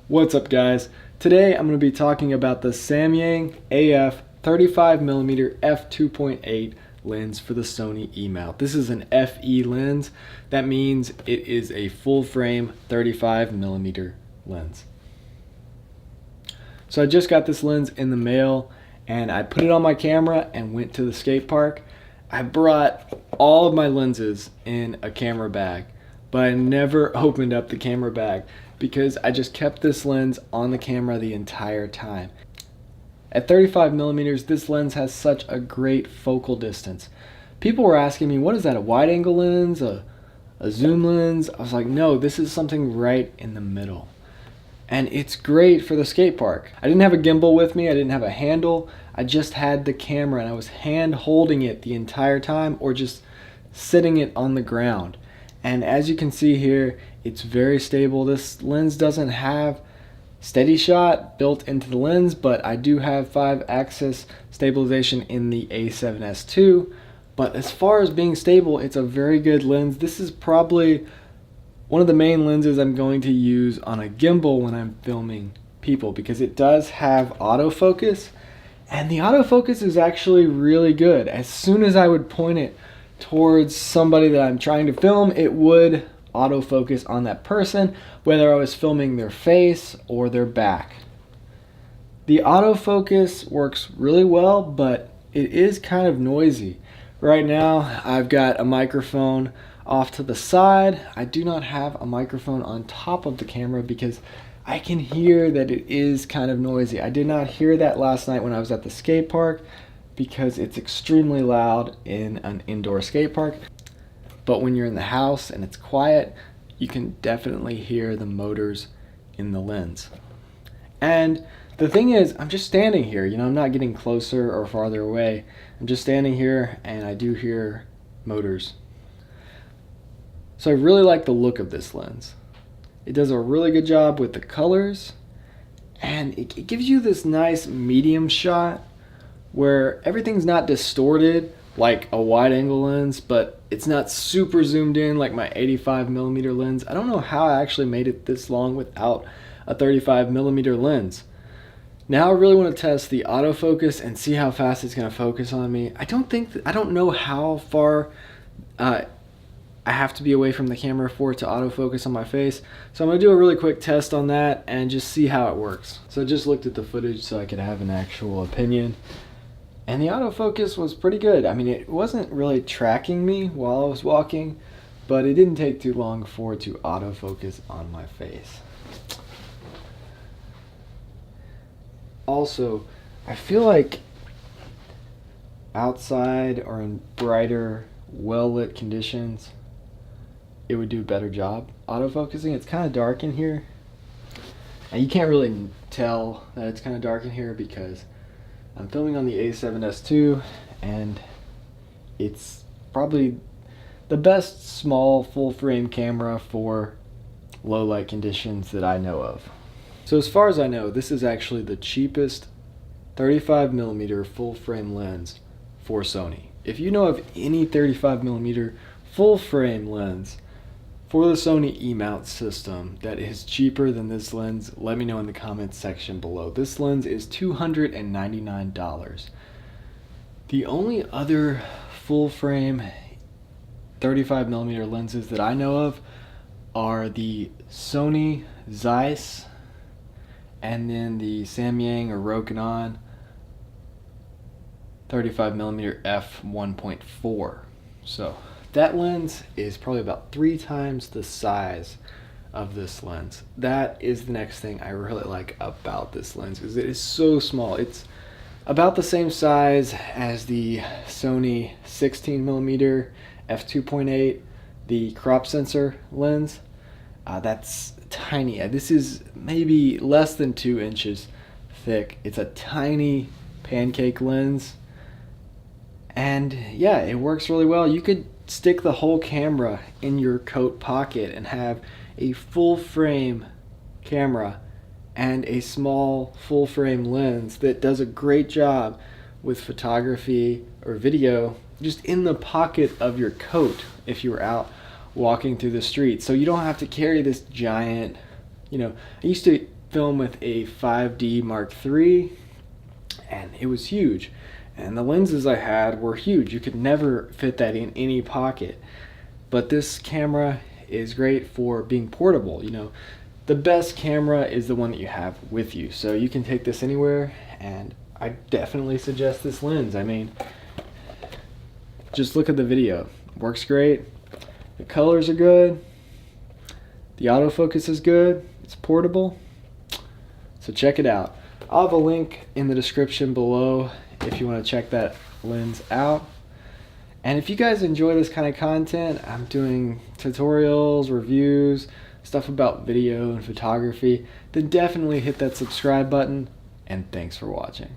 What's up, guys? Today I'm going to be talking about the Samyang AF 35mm F2.8 lens for the Sony E-mount. This is an FE lens. That means it is a full frame 35mm lens. So I just got this lens in the mail and I put it on my camera and went to the skate park. I brought all of my lenses in a camera bag, but I never opened up the camera bag because I just kept this lens on the camera the entire time. At 35mm, this lens has such a great focal distance. People were asking me, what is that, a wide angle lens, a zoom lens? I was like, no, this is something right in the middle. And it's great for the skate park. I didn't have a gimbal with me, I didn't have a handle, I just had the camera and I was hand holding it the entire time or just sitting it on the ground. And as you can see here, it's very stable. This lens doesn't have steady shot built into the lens, but I do have 5-axis stabilization in the A7S II. But as far as being stable, it's a very good lens. This is probably one of the main lenses I'm going to use on a gimbal when I'm filming people, because it does have autofocus, and the autofocus is actually really good. As soon as I would point it towards somebody that I'm trying to film, it would autofocus on that person, whether I was filming their face or their back. The autofocus works really well, but it is kind of noisy. Right now I've got a microphone off to the side. I do not have a microphone on top of the camera because I can hear that it is kind of noisy. I did not hear that last night when I was at the skate park because it's extremely loud in an indoor skate park. But when you're in the house and it's quiet, you can definitely hear the motors in the lens. And the thing is, I'm just standing here, I'm not getting closer or farther away. I'm just standing here and I do hear motors. So I really like the look of this lens. It does a really good job with the colors, and it gives you this nice medium shot where everything's not distorted like a wide angle lens, but it's not super zoomed in like my 85mm lens. I don't know how I actually made it this long without a 35mm lens. Now I really want to test the autofocus and see how fast it's going to focus on me. I don't know how far I have to be away from the camera for it to autofocus on my face. So I'm going to do a really quick test on that and just see how it works. So I just looked at the footage so I could have an actual opinion. And the autofocus was pretty good. I mean, it wasn't really tracking me while I was walking, but it didn't take too long for it to autofocus on my face. Also, I feel like outside or in brighter, well-lit conditions, it would do a better job autofocusing. It's kind of dark in here. And you can't really tell that it's kind of dark in here because I'm filming on the A7S II, and it's probably the best small full-frame camera for low-light conditions that I know of. So as far as I know, this is actually the cheapest 35mm full-frame lens for Sony. If you know of any 35mm full-frame lens for the Sony E-mount system that is cheaper than this lens, let me know in the comments section below. This lens is $299. The only other full-frame 35mm lenses that I know of are the Sony Zeiss and then the Samyang or Rokinon 35mm F1.4. So that lens is probably about 3 times the size of this lens. That is the next thing I really like about this lens, is it is so small. It's about the same size as the Sony 16mm F2.8, the crop sensor lens. That's tiny. This is maybe less than 2 inches thick. It's a tiny pancake lens. And yeah, it works really well. You could stick the whole camera in your coat pocket and have a full frame camera and a small full frame lens that does a great job with photography or video just in the pocket of your coat if you were out walking through the street. So you don't have to carry this giant, I used to film with a 5D Mark III, and it was huge. And the lenses I had were huge. You could never fit that in any pocket. But this camera is great for being portable. You know, the best camera is the one that you have with you. So you can take this anywhere, and I definitely suggest this lens. I mean, just look at the video. It works great. The colors are good. The autofocus is good. It's portable. So check it out. I'll have a link in the description below if you want to check that lens out. And if you guys enjoy this kind of content, I'm doing tutorials, reviews, stuff about video and photography, then definitely hit that subscribe button, and thanks for watching.